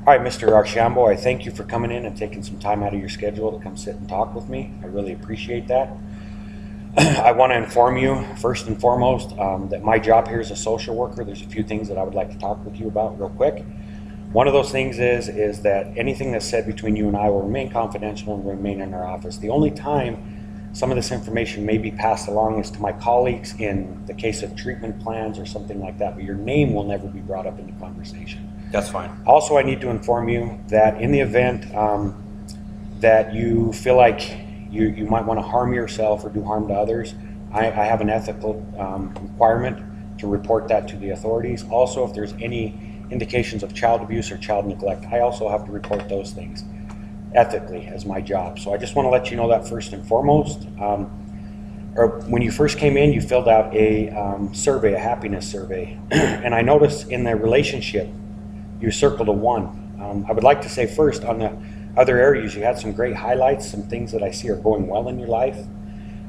All right, Mr. Archambault, I thank you for coming in and taking some time out of your schedule to come sit and talk with me. I really appreciate that. I want to inform you, first and foremost, that my job here as a social worker, there's a few things that I would like to talk with you about real quick. One of those things is that anything that's said between you and I will remain confidential and remain in our office. The only time some of this information may be passed along is to my colleagues in the case of treatment plans or something like that, but your name will never be brought up into conversation. That's fine. Also, I need to inform you that in the event that you feel like you might want to harm yourself or do harm to others, I have an ethical requirement to report that to the authorities. Also, if there's any indications of child abuse or child neglect, I also have to report those things ethically as my job. So I just want to let you know that first and foremost. Or when you first came in, you filled out a survey, a happiness survey, and I noticed in the relationship you circled a 1. I would like to say first, on the other areas, you had some great highlights, some things that I see are going well in your life.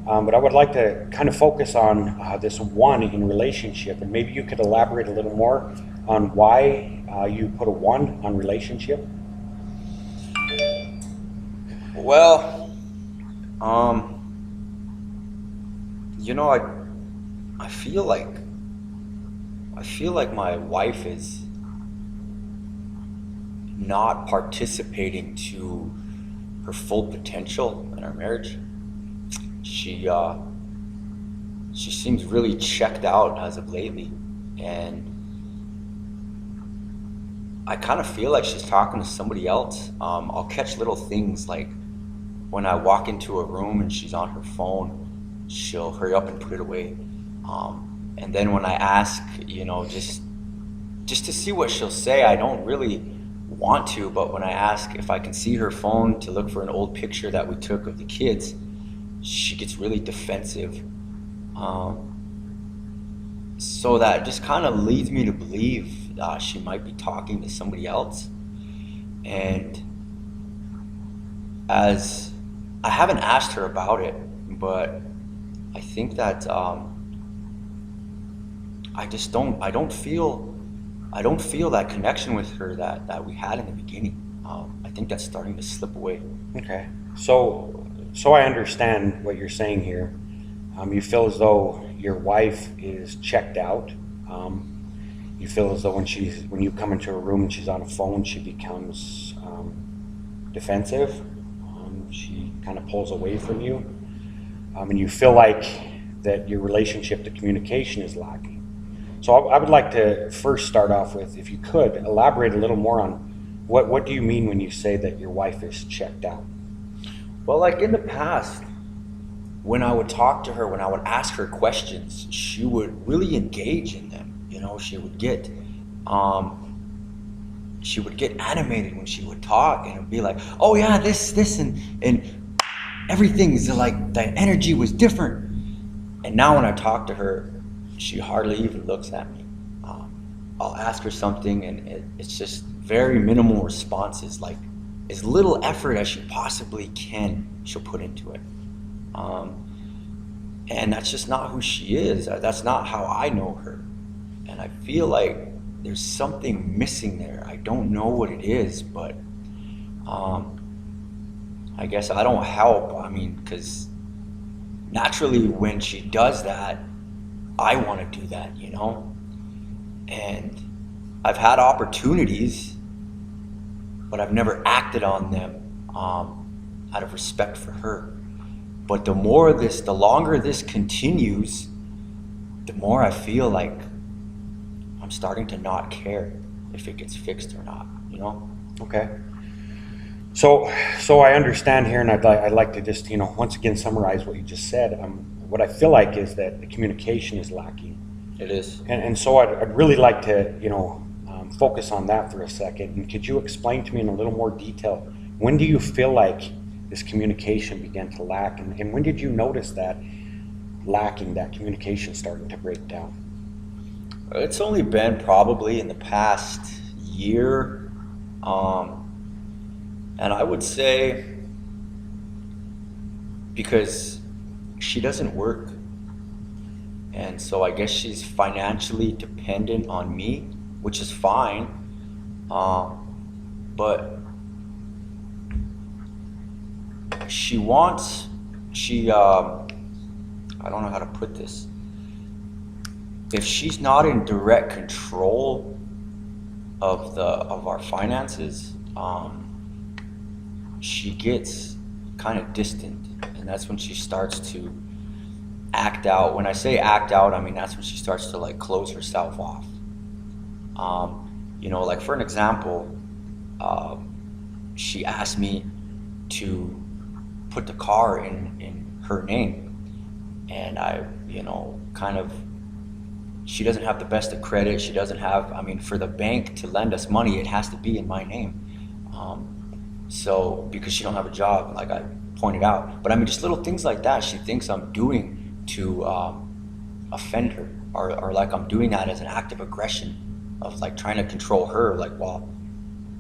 But I would like to kind of focus on this 1 in relationship, and maybe you could elaborate a little more on why you put a 1 on relationship. Well, I feel like my wife is not participating to her full potential in our marriage. She seems really checked out as of lately, and I kind of feel like she's talking to somebody else. I'll catch little things like when I walk into a room and she's on her phone, she'll hurry up and put it away. And then when I ask, just to see what she'll say, I don't really want to, but when I ask if I can see her phone to look for an old picture that we took of the kids, she gets really defensive. So that just kind of leads me to believe she might be talking to somebody else. And as I haven't asked her about it, but I think that I don't feel that connection with her that we had in the beginning. I think that's starting to slip away. Okay, so I understand what you're saying here. You feel as though your wife is checked out. You feel as though when you come into a room and she's on a phone, she becomes defensive. She kind of pulls away from you, and you feel like that your relationship, the communication is lacking. So I would like to first start off with, if you could, elaborate a little more on what do you mean when you say that your wife is checked out? Well, like in the past, when I would talk to her, when I would ask her questions, she would really engage in them. She would get animated when she would talk, and it would be like, oh yeah, this and everything's like, the energy was different. And now when I talk to her, she hardly even looks at me. I'll ask her something, and it's just very minimal responses, like as little effort as she possibly can, she'll put into it. And that's just not who she is. That's not how I know her. And I feel like there's something missing there. I don't know what it is, but I guess I don't help. Because naturally when she does that, I want to do that, And I've had opportunities, but I've never acted on them out of respect for her. But the longer this continues, the more I feel like I'm starting to not care if it gets fixed or not, Okay. So I understand here, and I'd like to just, once again summarize what you just said. What I feel like is that the communication is lacking. It is. And so I'd really like to, focus on that for a second. And could you explain to me in a little more detail, when do you feel like this communication began to lack? And when did you notice that lacking, that communication starting to break down? It's only been probably in the past year. And I would say because she doesn't work, and so I guess she's financially dependent on me, which is fine. but I don't know how to put this. If she's not in direct control of our finances, she gets kind of distant, and that's when she starts to act out. When I say act out, I mean that's when she starts to like close herself off. Like for an example, she asked me to put the car in her name, and I, kind of, she doesn't have the best of credit. She doesn't have, for the bank to lend us money, it has to be in my name. So, because she don't have a job, like I pointed out. But just little things like that she thinks I'm doing to offend her, or like I'm doing that as an act of aggression, of like trying to control her, like, well,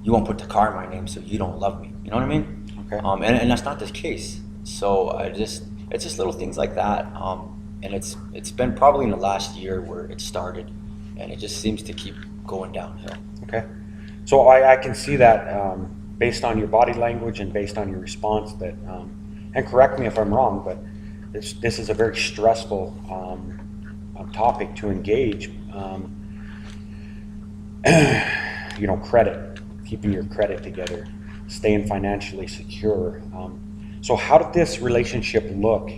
you won't put the car in my name, so you don't love me. You know what I mean? Okay. And that's not the case. So it's just little things like that. And it's been probably in the last year where it started, and it just seems to keep going downhill. Okay. So I can see that based on your body language and based on your response that, and correct me if I'm wrong, but this is a very stressful topic to engage. Credit, keeping your credit together, staying financially secure. So how did this relationship look?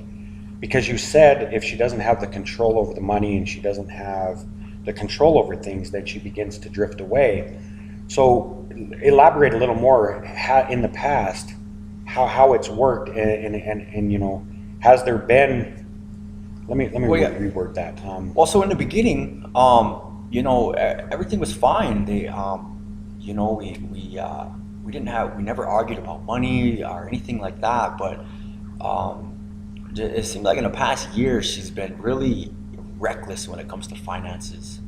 Because you said if she doesn't have the control over the money and she doesn't have the control over things, then she begins to drift away. So elaborate a little more in the past, how it's worked, and has there been? Let me reword that. So in the beginning, everything was fine. We never argued about money or anything like that. But it seemed like in the past year she's been really reckless when it comes to finances.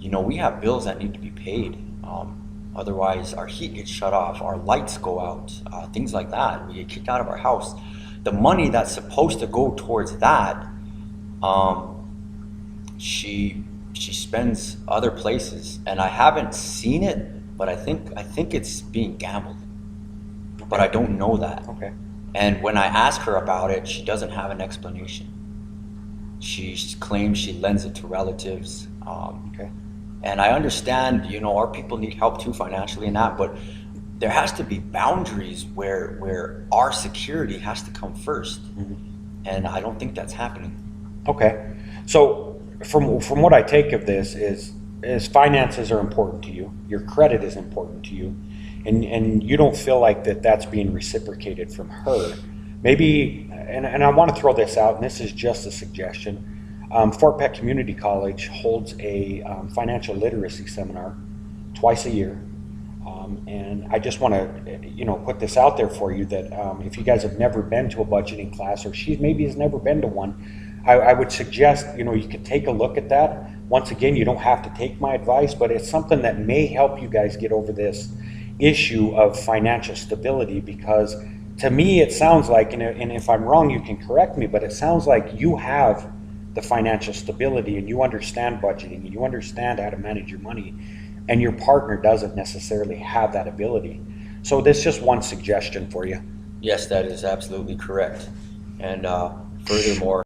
We have bills that need to be paid. Otherwise, our heat gets shut off, our lights go out, things like that. We get kicked out of our house. The money that's supposed to go towards that, she spends other places, and I haven't seen it, but I think it's being gambled. Okay. But I don't know that. Okay. And when I ask her about it, she doesn't have an explanation. She claims she lends it to relatives. Okay. And I understand, our people need help too financially and that, but there has to be boundaries where our security has to come first. Mm-hmm. And I don't think that's happening. Okay. So from what I take of this is finances are important to you. Your credit is important to you. And you don't feel like that's being reciprocated from her. Maybe, and I want to throw this out, and this is just a suggestion. Fort Peck Community College holds a financial literacy seminar twice a year. And I just want to, put this out there for you that if you guys have never been to a budgeting class, or she maybe has never been to one, I would suggest, you could take a look at that. Once again, you don't have to take my advice, but it's something that may help you guys get over this issue of financial stability, because to me it sounds like, and if I'm wrong you can correct me, but it sounds like you have the financial stability and you understand budgeting and you understand how to manage your money, and your partner doesn't necessarily have that ability. So this is just one suggestion for you. Yes, that is absolutely correct. And furthermore,